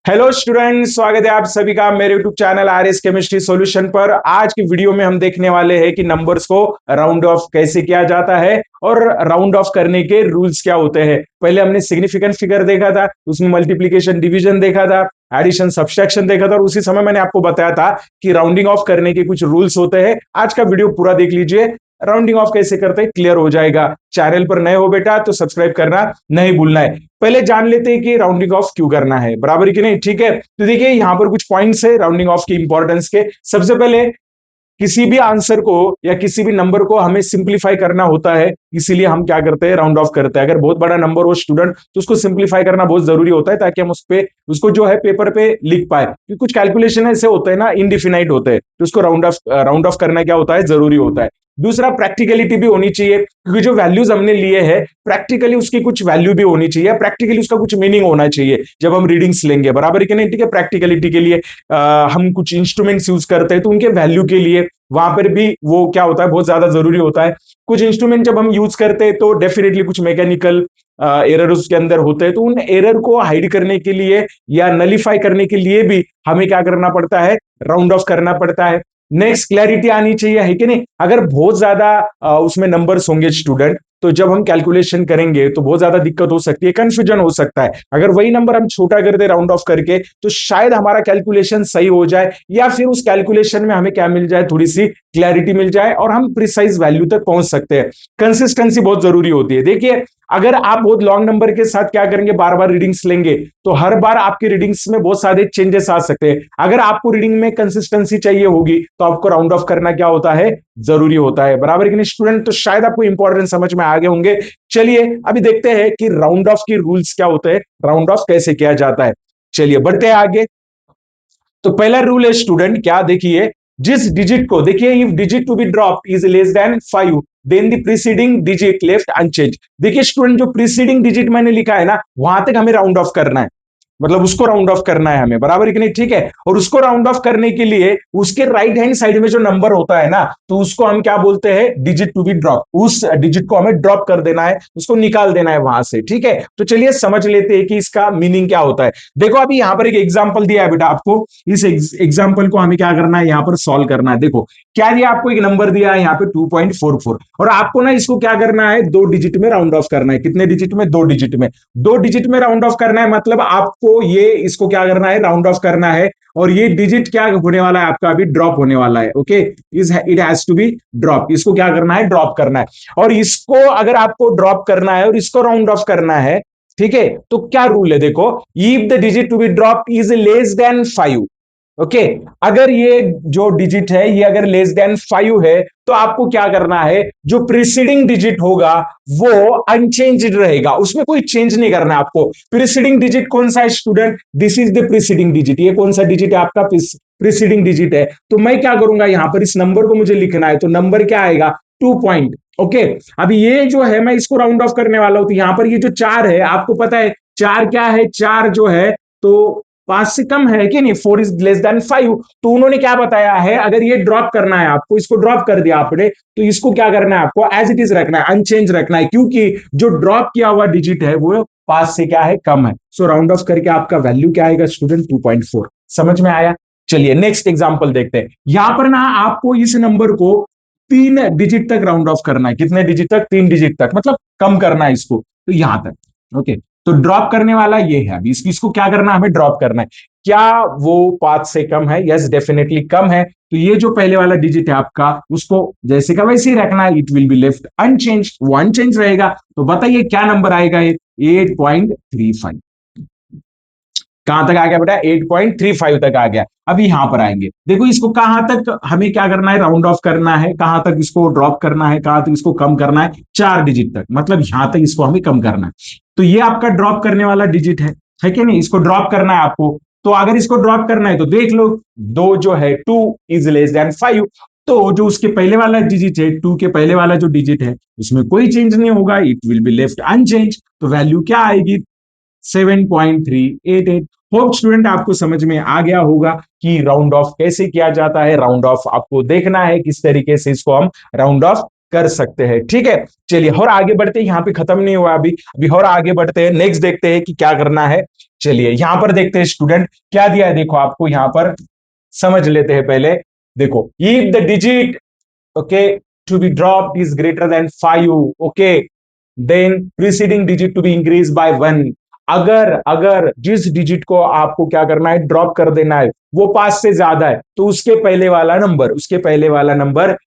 Hello student, स्वागत है आप सभी का मेरे YouTube channel RS chemistry solution पर। आज की वीडियो में हम देखने वाले हैं कि नंबर्स को राउंड ऑफ कैसे किया जाता है और राउंड ऑफ करने के रूल्स क्या होते हैं। पहले हमने सिग्निफिकेंट फिगर देखा था, उसमें मल्टीप्लिकेशन डिवीजन देखा था, एडिशन सब्सट्रैक्शन देखा था और उसी समय मैंने आपको बताया था कि राउंडिंग ऑफ करने के कुछ रूल्स होते हैं। आज का वीडियो पूरा देख लीजिए, राउंडिंग ऑफ कैसे करते हैं क्लियर हो जाएगा। चैनल पर नए हो बेटा तो सब्सक्राइब करना नहीं भूलना है। पहले जान लेते हैं कि राउंडिंग ऑफ क्यों करना है, बराबर कि नहीं। ठीक है, तो देखिए यहां पर कुछ पॉइंट्स है राउंडिंग ऑफ की इंपॉर्टेंस के। सबसे पहले किसी भी आंसर को या किसी भी नंबर को हमें सिंप्लीफाई करना होता है, इसीलिए हम क्या करते हैं, राउंड ऑफ करते हैं। अगर बहुत बड़ा नंबर हो स्टूडेंट तो उसको सिंप्लीफाई करना बहुत जरूरी होता है ताकि हम उस पे उसको जो है पेपर पे लिख पाए, क्योंकि कुछ कैलकुलेशन ऐसे होते हैं ना, इनडिफिनाइट होते हैं, तो उसको राउंड ऑफ करना क्या होता है, जरूरी होता है। दूसरा, प्रैक्टिकलिटी भी होनी चाहिए, क्योंकि जो वैल्यूज हमने लिए हैं प्रैक्टिकली उसकी कुछ वैल्यू भी होनी चाहिए, प्रैक्टिकली उसका कुछ मीनिंग होना चाहिए जब हम रीडिंग्स लेंगे, बराबर कि नहीं। ठीक है, प्रैक्टिकलिटी के लिए हम कुछ इंस्ट्रूमेंट्स यूज करते हैं तो उनके वैल्यू के लिए वहां पर भी वो क्या होता है, बहुत ज्यादा जरूरी होता है। कुछ इंस्ट्रूमेंट जब हम यूज करते हैं तो डेफिनेटली कुछ मैकेनिकल एरर उसके अंदर होते हैं, तो उन एरर को हाइड करने के लिए या नलीफाई करने के लिए भी हमें क्या करना पड़ता है, राउंड ऑफ करना पड़ता है। नेक्स्ट, क्लैरिटी आनी चाहिए, है कि नहीं। अगर बहुत ज्यादा उसमें नंबर्स होंगे स्टूडेंट, तो जब हम कैलकुलेशन करेंगे तो बहुत ज्यादा दिक्कत हो सकती है, कंफ्यूजन हो सकता है। अगर वही नंबर हम छोटा कर दे राउंड ऑफ करके तो शायद हमारा कैलकुलेशन सही हो जाए, या फिर उस कैलकुलेशन में हमें क्या मिल जाए, थोड़ी सी क्लैरिटी मिल जाए और हम प्रिसाइज वैल्यू तक पहुंच सकते हैं। कंसिस्टेंसी बहुत जरूरी होती है। देखिए, अगर आप बहुत लॉन्ग नंबर के साथ क्या करेंगे, बार बार रीडिंग्स लेंगे तो हर बार आपकी रीडिंग्स में बहुत सारे चेंजेस आ सकते हैं। अगर आपको रीडिंग में कंसिस्टेंसी चाहिए होगी तो आपको राउंड ऑफ करना क्या होता है, जरूरी होता है, बराबर कि नहीं स्टूडेंट। तो शायद आपको इंपॉर्टेंट समझ में आ गए होंगे। चलिए अभी देखते हैं कि राउंड ऑफ के रूल्स क्या होते हैं, राउंड ऑफ कैसे किया जाता है। चलिए बढ़ते हैं आगे। तो पहला रूल है स्टूडेंट क्या, देखिए, जिस डिजिट को, देखिए, if digit to be drop is less than 5 then the preceding digit left unchange. देखिए स्टूडेंट, जो प्रीसीडिंग डिजिट मैंने लिखा है ना, वहां तक हमें राउंड ऑफ करना है, मतलब उसको राउंड ऑफ करना है हमें, बराबर कि नहीं। ठीक है, और उसको राउंड ऑफ करने के लिए उसके राइट हैंड साइड में जो नंबर होता है ना, तो उसको हम क्या बोलते हैं, डिजिट टू बी ड्रॉप। उस डिजिट को हमें ड्रॉप कर देना है, उसको निकाल देना है वहां से। ठीक है, तो चलिए समझ लेते हैं कि इसका मीनिंग क्या होता है। देखो अभी यहां पर एक एग्जाम्पल दिया है बेटा आपको, इस एग्जाम्पल को हमें क्या करना है, यहां पर सॉल्व करना है। देखो क्या दिया, आपको एक नंबर दिया है यहाँ पे 2.44, और आपको ना इसको क्या करना है, दो डिजिट में राउंड ऑफ करना है। कितने डिजिट में, दो डिजिट में। दो डिजिट में राउंड ऑफ करना है, मतलब आपको ये इसको क्या करना है, राउंड ऑफ करना है, और ये डिजिट क्या होने वाला है आपका, अभी ड्रॉप होने वाला है। Okay, it has to be drop, इसको क्या करना है, ड्रॉप करना है। और इसको अगर आपको ड्रॉप करना है और इसको राउंड ऑफ करना है, ठीक है, तो क्या रूल है, देखो, if the digit to be drop is less than 5। Okay, अगर ये जो डिजिट है ये अगर लेस देन 5 है तो आपको क्या करना है, जो प्रीसीडिंग डिजिट होगा वो अनचेंज्ड रहेगा, उसमें कोई चेंज नहीं करना है आपको। प्रीसीडिंग डिजिट कौन सा है student, this is the preceding digit. ये कौन सा डिजिट है आपका, प्रीसीडिंग डिजिट है। तो मैं क्या करूंगा, यहां पर इस नंबर को मुझे लिखना है, तो नंबर क्या आएगा, 2 पॉइंट। ओके, अभी ये जो है मैं इसको राउंड ऑफ करने वाला हूं, तो यहां पर ये जो 4 है, आपको पता है 4 क्या है, 4 जो है तो 5 से कम है कि नहीं, 4 इज लेस देन 5। तो उन्होंने क्या बताया है, अगर ये ड्रॉप करना है आपको, इसको ड्रॉप कर दिया आपने, तो इसको क्या करना है, आपको एज इट इज रखना है, अनचेंज रखना है, क्योंकि जो ड्रॉप किया हुआ डिजिट है वो 5 से क्या है, कम है। सो राउंड ऑफ करके आपका वैल्यू क्या आएगा स्टूडेंट, 2.4। समझ में आया। चलिए नेक्स्ट एग्जांपल देखते हैं। यहां पर ना आपको इस नंबर को 3 डिजिट तक राउंड ऑफ करना है। कितने डिजिट तक, 3 डिजिट तक, मतलब कम करना है इसको, तो यहां तक। ओके, तो ड्रॉप करने वाला ये है, अभी इसको क्या करना है, हमें ड्रॉप करना है। क्या वो 5 से कम है, यस डेफिनेटली कम है, तो ये जो पहले वाला डिजिट है आपका, उसको जैसे का वैसे ही रखना है, it will be left unchange, वो अनचेंज रहेगा। तो बताइए क्या नंबर आएगा, ये 8.35। कहां तक आ गया बेटा, 8.35 तक आ गया। अभी यहां पर आएंगे, देखो इसको कहां तक हमें क्या करना है, राउंड ऑफ करना है, कहां तक इसको ड्रॉप करना है, कहां तक इसको कम करना है, 4 डिजिट तक, मतलब यहां तक इसको हमें कम करना है। तो ये आपका ड्रॉप करने वाला डिजिट है कि नहीं, इसको ड्रॉप करना है आपको। तो अगर इसको ड्रॉप करना है तो देख लो, दो जो है 2 इज लेस देन 5, तो जो उसके पहले वाला डिजिट है, 2 के पहले वाला जो डिजिट है उसमें कोई चेंज नहीं होगा, it will be left unchange. तो वैल्यू क्या आएगी, 7.388। होप स्टूडेंट आपको समझ में आ गया होगा कि राउंड ऑफ कैसे किया जाता है। राउंड ऑफ आपको देखना है किस तरीके से इसको हम राउंड ऑफ कर सकते हैं। ठीक है, चलिए और आगे बढ़ते हैं, यहां पे खत्म नहीं हुआ अभी अभी और आगे बढ़ते हैं, नेक्स्ट देखते हैं कि क्या करना है। चलिए यहां पर देखते हैं स्टूडेंट क्या दिया है, देखो आपको यहां पर समझ लेते हैं पहले। देखो if the digit okay to be dropped is greater than 5, okay then preceding digit to be increase by 1। अगर अगर जिस डिजिट को आपको क्या करना है, ड्रॉप कर देना है, वो 5 से ज्यादा है, तो उसके पहले वाला नंबर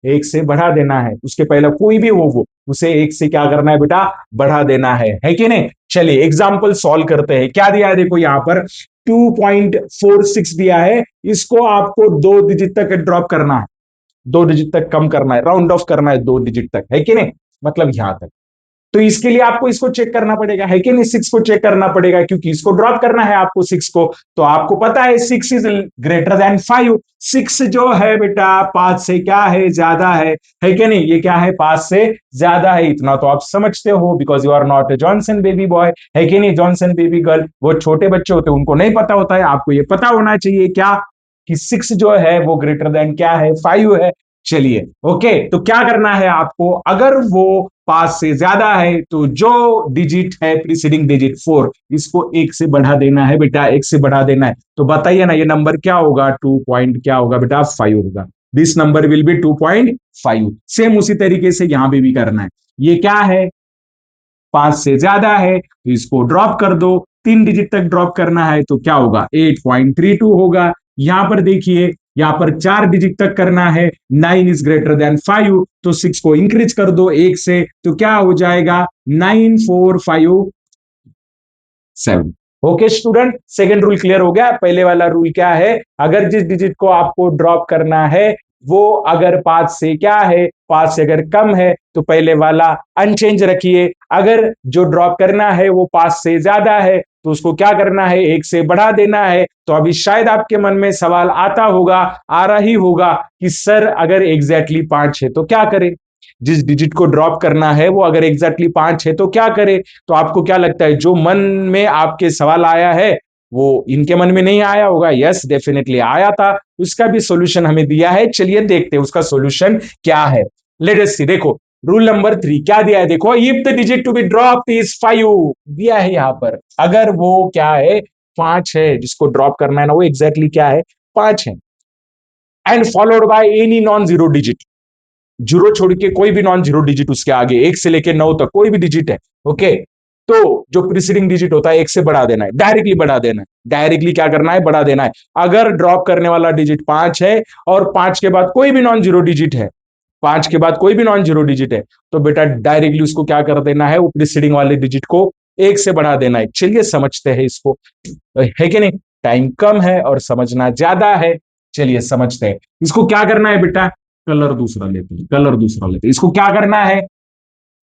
1 से बढ़ा देना है। उसके पहले कोई भी हो वो, उसे 1 से क्या करना है बेटा, बढ़ा देना है कि नहीं। चलिए एग्जाम्पल सॉल्व करते हैं। क्या दिया है देखो यहां पर 2.46 दिया है, इसको आपको 2 डिजिट तक ड्रॉप करना है, 2 डिजिट तक कम करना है, राउंड ऑफ करना है 2 डिजिट तक, है कि नहीं, मतलब यहां तक। तो इसके लिए आपको इसको चेक करना पड़ेगा, है कि नहीं, 6 को चेक करना पड़ेगा, क्योंकि इसको ड्रॉप करना है आपको 6 को। तो आपको पता है 6 इज ग्रेटर देन 5। 6 जो है बेटा 5 से क्या है, ज्यादा है कि नहीं, ये क्या है, 5 से ज्यादा है। इतना तो आप समझते हो, because you are not a Johnson baby boy, है कि नहीं, जॉनसन बेबी गर्ल। वो छोटे बच्चे होते हैं, उनको नहीं पता होता है, आपको ये पता होना चाहिए क्या, कि 6 जो है वो ग्रेटर देन क्या है, 5 है। चलिए ओके, तो क्या करना है आपको, अगर वो 5 से ज्यादा है तो जो डिजिट है प्रीसीडिंग डिजिट 4, इसको 1 से बढ़ा देना है बेटा, 1 से बढ़ा देना है। तो बताइए ना ये नंबर क्या होगा, 2 पॉइंट क्या होगा बेटा, 5 होगा। This number will be 2.5। Same उसी तरीके से यहां पे भी करना है। ये क्या है, 5 से ज्यादा है, तो इसको ड्रॉप कर दो, 3 डिजिट तक ड्रॉप करना है, तो क्या होगा, 8.32 होगा। यहां पर देखिए, यहां पर 4 डिजिट तक करना है, 9 इज ग्रेटर देन 5, तो 6 को इंक्रीज कर दो 1 से, तो क्या हो जाएगा, 9457। Okay student, second rule clear हो गया। पहले वाला रूल क्या है, अगर जिस डिजिट को आपको ड्रॉप करना है वो अगर 5 से क्या है, 5 से अगर कम है, तो पहले वाला अनचेंज रखिए। अगर जो ड्रॉप करना है वो 5 से ज्यादा है, तो उसको क्या करना है, 1 से बढ़ा देना है। तो अभी शायद आपके मन में सवाल आता होगा, आ रही होगा, कि सर अगर एग्जैक्टली 5 है तो क्या करें, जिस डिजिट को ड्रॉप करना है वो अगर एग्जैक्टली 5 है तो क्या करें। तो आपको क्या लगता है, जो मन में आपके सवाल आया है वो इनके मन में नहीं आया होगा, यस डेफिनेटली आया था। उसका भी सॉल्यूशन हमें दिया है, चलिए देखते हैं उसका सॉल्यूशन क्या है। लेट अस सी, देखो रूल नंबर 3 क्या दिया है, देखो if the digit to be drop is 5 दिया है यहां पर, अगर वो क्या है, 5 है, जिसको ड्रॉप करना है ना वो एग्जैक्टली क्या है, 5 है, and followed by any non zero digit, zero छोड़ के कोई भी नॉन जीरो डिजिट उसके आगे, 1 से लेके 9 तक कोई भी डिजिट है, ओके। तो जो प्रीसीडिंग डिजिट होता है 1 से बढ़ा देना है, डायरेक्टली बढ़ा देना है, डायरेक्टली क्या करना है, बढ़ा देना है। अगर ड्रॉप करने वाला डिजिट 5 है और 5 के बाद कोई भी नॉन जीरो डिजिट है, 5 के बाद कोई भी नॉन जीरो डिजिट है, तो बेटा डायरेक्टली उसको क्या कर देना है, वो प्रीसीडिंग वाले डिजिट को 1 से बढ़ा देना है। चलिए समझते हैं इसको, है कि नहीं, टाइम कम है और समझना ज्यादा है। चलिए समझते हैं इसको क्या करना है बेटा, कलर दूसरा लेते हैं, कलर दूसरा लेते हैं। इसको क्या करना है,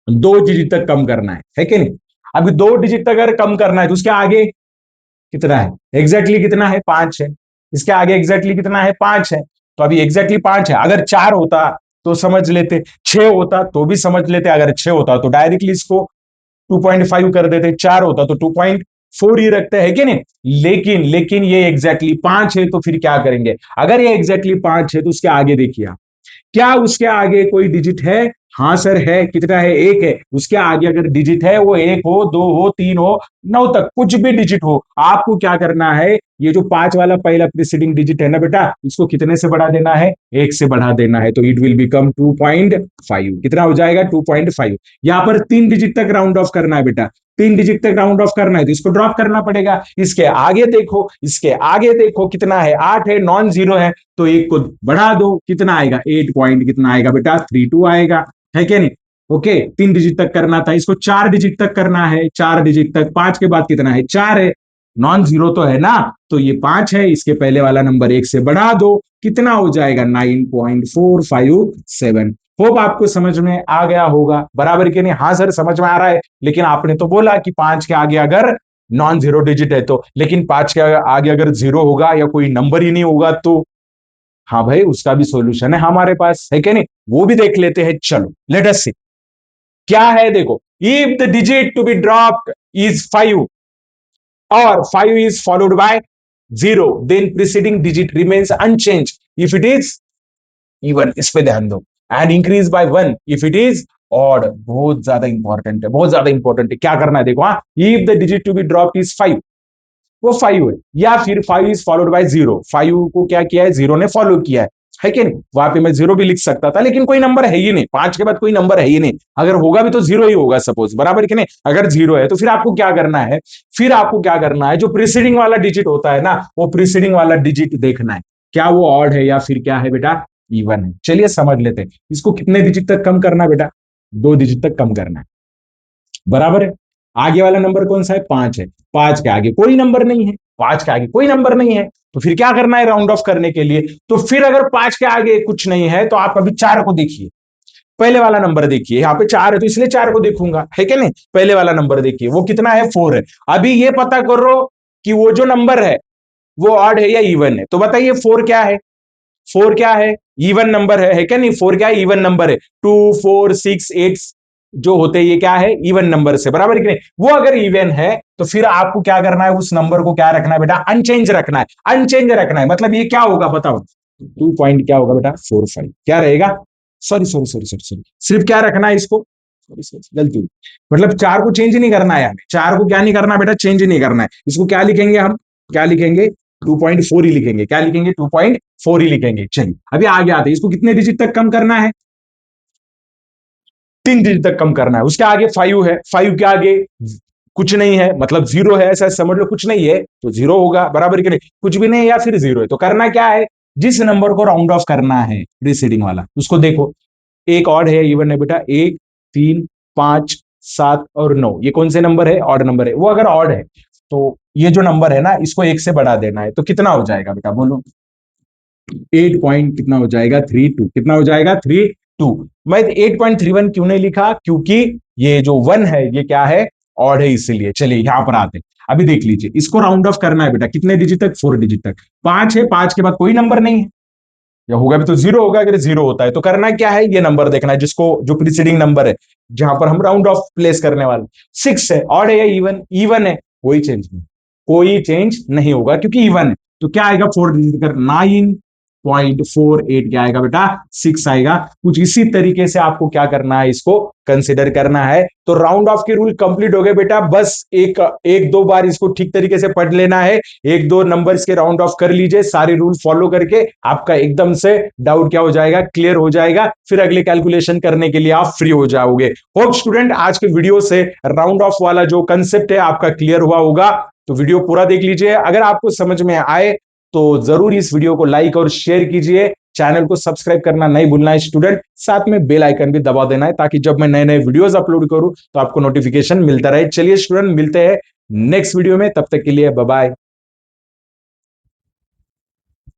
2 डिजिट तक कम करना है कि नहीं। अभी 2 डिजिट तक अगर कम करना है तो उसके आगे कितना है, एग्जैक्टली कितना है, 5 है। इसके आगे एग्जैक्टली कितना है, 5 है। तो अभी एग्जैक्टली 5 है, अगर 4 होता तो समझ लेते, 6 होता तो भी समझ लेते, अगर 6 होता तो डायरेक्टली इसको 2.5 कर देते, 4 होता तो 2.4 ही रखते हैं कि नहीं। लेकिन ये एग्जैक्टली 5 है, तो फिर क्या करेंगे, अगर ये एग्जैक्टली 5 है तो उसके आगे देखिए, क्या उसके आगे कोई डिजिट है, हाँ सर है, कितना है, 1 है। उसके आगे अगर डिजिट है वो 1 हो, 2 हो, 3 हो, 9 तक कुछ भी डिजिट हो, आपको क्या करना है, ये जो 5 वाला पहला प्रीसीडिंग डिजिट है ना बेटा, इसको कितने से बढ़ा देना है, 1 से बढ़ा देना है। तो इट विल बिकम 2.5, कितना हो जाएगा, 2.5। यहां पर 3 डिजिट तक राउंड ऑफ करना है बेटा, 3 डिजिट तक राउंड ऑफ करना है तो इसको ड्रॉप करना पड़ेगा। इसके आगे देखो, इसके आगे देखो कितना है, 8 है, नॉन जीरो है, तो 1 को बढ़ा दो, कितना आएगा, 8 पॉइंट कितना आएगा बेटा, 32 आएगा, है क्या नहीं। ओके, 3 डिजिट तक करना था, इसको 4 डिजिट तक करना है, 4 डिजिट तक, 5 के बाद कितना है, 4 है, नॉन जीरो तो है ना, तो ये 5 है, इसके पहले वाला नंबर 1 से बढ़ा दो, कितना हो जाएगा, 9.457। होप आपको समझ में आ गया होगा, बराबर के नहीं, हाँ सर समझ में आ रहा है, लेकिन आपने तो बोला कि 5 के आगे अगर नॉन जीरो डिजिट है तो, लेकिन 5 के आगे अगर जीरो होगा या कोई नंबर ही नहीं होगा तो, हाँ भाई उसका भी सॉल्यूशन है हमारे पास, है क्या नहीं, वो भी देख लेते हैं। चलो लेट अस सी क्या है, देखो if the digit to be dropped is 5 और 5 is followed by 0, then preceding digit remains unchange if it is even, इस पे ध्यान दो, and increase by 1 if it is odd. बहुत ज्यादा इंपॉर्टेंट है, बहुत ज्यादा इंपॉर्टेंट है, क्या करना है देखो, हाँ if the digit to be dropped is 5, वो 5 है, या फिर 5 इज फॉलोड बाय 0, 5 को क्या किया है, 0 ने फॉलो किया है कि नहीं। वहां पे मैं 0 भी लिख सकता था, लेकिन कोई नंबर है ही नहीं, 5 के बाद कोई नंबर है ही नहीं, अगर होगा भी तो 0 ही होगा सपोज, बराबर कि नहीं। अगर 0 है तो फिर आपको क्या करना है, फिर आपको क्या करना है, जो प्रीसीडिंग वाला डिजिट होता है ना, वो प्रीसीडिंग वाला डिजिट देखना है, क्या वो ऑड है या फिर क्या है बेटा, इवन है। चलिए समझ लेते हैं, इसको कितने डिजिट तक कम करना है बेटा, 2 डिजिट तक कम करना है, बराबर है। आगे वाला नंबर कौन सा है, 5 है, 5 के आगे कोई नंबर नहीं है, 5 के आगे कोई नंबर नहीं है, तो फिर क्या करना है राउंड ऑफ करने के लिए, तो फिर अगर 5 के आगे कुछ नहीं है तो आप अभी 4 को देखिए, पहले वाला नंबर देखिए, यहाँ पे 4 है तो इसलिए 4 को देखूंगा, है क्या नहीं। पहले वाला नंबर देखिए वो कितना है, 4 है। अभी ये पता करो कि वो जो नंबर है वो ऑड है या इवन है, तो बताइए 4 क्या है, 4 क्या है, इवन नंबर है क्या नहीं, 4 क्या है, इवन नंबर है। 2 4 6 8 जो होते हैं ये क्या है, इवन नंबर से, बराबर कि नहीं। वो अगर इवन है तो फिर आपको क्या करना है, उस नंबर को क्या रखना है बेटा, अनचेंज रखना है, अनचेंज रखना है। मतलब ये क्या होगा बताओ, 2 पॉइंट क्या होगा बेटा, 4 5 क्या रहेगा, sorry sorry sorry sorry sorry, सिर्फ क्या रखना है इसको, सॉरी सॉरी गलती हुई। मतलब 4 को चेंज नहीं करना है हमें, 4 को क्या नहीं करना बेटा, चेंज नहीं करना है। इसको क्या लिखेंगे हम, क्या लिखेंगे, 2.4 ही लिखेंगे, क्या लिखेंगे, 2.4 ही लिखेंगे। चलिए अभी आगे आते हैं, इसको कितने डिजिट तक कम करना है, 3 डिजिट तक कम करना है। उसके आगे 5 है, 5 के आगे कुछ नहीं है, मतलब 0 है, ऐसा समझ लो, कुछ नहीं है तो 0 होगा, बराबर कि नहीं, कुछ भी नहीं है या फिर 0 है, तो करना क्या है, जिस नंबर को राउंड ऑफ करना है प्रीसीडिंग वाला, उसको देखो, एक ऑड है इवन है बेटा, 1 3 5 7 और 9, ये कौन से नंबर है, ऑड नंबर है। वो अगर ऑड है तो ये जो नंबर है ना, इसको 1 से बढ़ा देना है, तो कितना हो जाएगा बेटा बोलो, 8 पॉइंट कितना हो जाएगा, 32, कितना हो जाएगा, 32। मैं 8.31 क्यों नहीं लिखा, क्योंकि ये जो 1 है ये क्या है, ऑड है, इसीलिए। चलिए यहां पर आते हैं, अभी देख लीजिए, इसको राउंड ऑफ करना है बेटा, कितने डिजिट तक, 4 डिजिट तक। 5 है, 5 के बाद कोई नंबर नहीं है, या होगा भी तो 0 होगा, अगर 0 होता है तो करना क्या है, ये नंबर देखना है जिसको, जो प्रीसीडिंग नंबर है जहां पर हम राउंड ऑफ प्लेस करने वाले। 6 है, ऑड है या इवन, इवन है, कोई चेंज नहीं, कोई चेंज नहीं होगा क्योंकि इवन है। तो क्या आएगा, 4 डिजिट कर, 9.48 क्या आएगा बेटा, 6 आएगा। कुछ इसी तरीके से आपको क्या करना है, इसको कंसिडर करना है। तो राउंड ऑफ के रूल कंप्लीट हो गए बेटा, बस एक एक दो बार इसको ठीक तरीके से पढ़ लेना है, एक दो नंबर्स के राउंड ऑफ कर लीजिए, सारे रूल फॉलो करके आपका एकदम से डाउट क्या हो जाएगा, क्लियर हो जाएगा, फिर अगले कैलकुलेशन करने के लिए आप फ्री हो जाओगे। होप स्टूडेंट आज के वीडियो से राउंड ऑफ वाला जो कंसेप्ट है आपका क्लियर हुआ होगा, तो वीडियो पूरा देख लीजिए। अगर आपको समझ में आए तो जरूर इस वीडियो को लाइक और शेयर कीजिए, चैनल को सब्सक्राइब करना नहीं भूलना है स्टूडेंट, साथ में बेल आइकन भी दबा देना है ताकि जब मैं नए नए वीडियोस अपलोड करूं तो आपको नोटिफिकेशन मिलता रहे। चलिए स्टूडेंट, मिलते हैं नेक्स्ट वीडियो में, तब तक के लिए बाय बाय।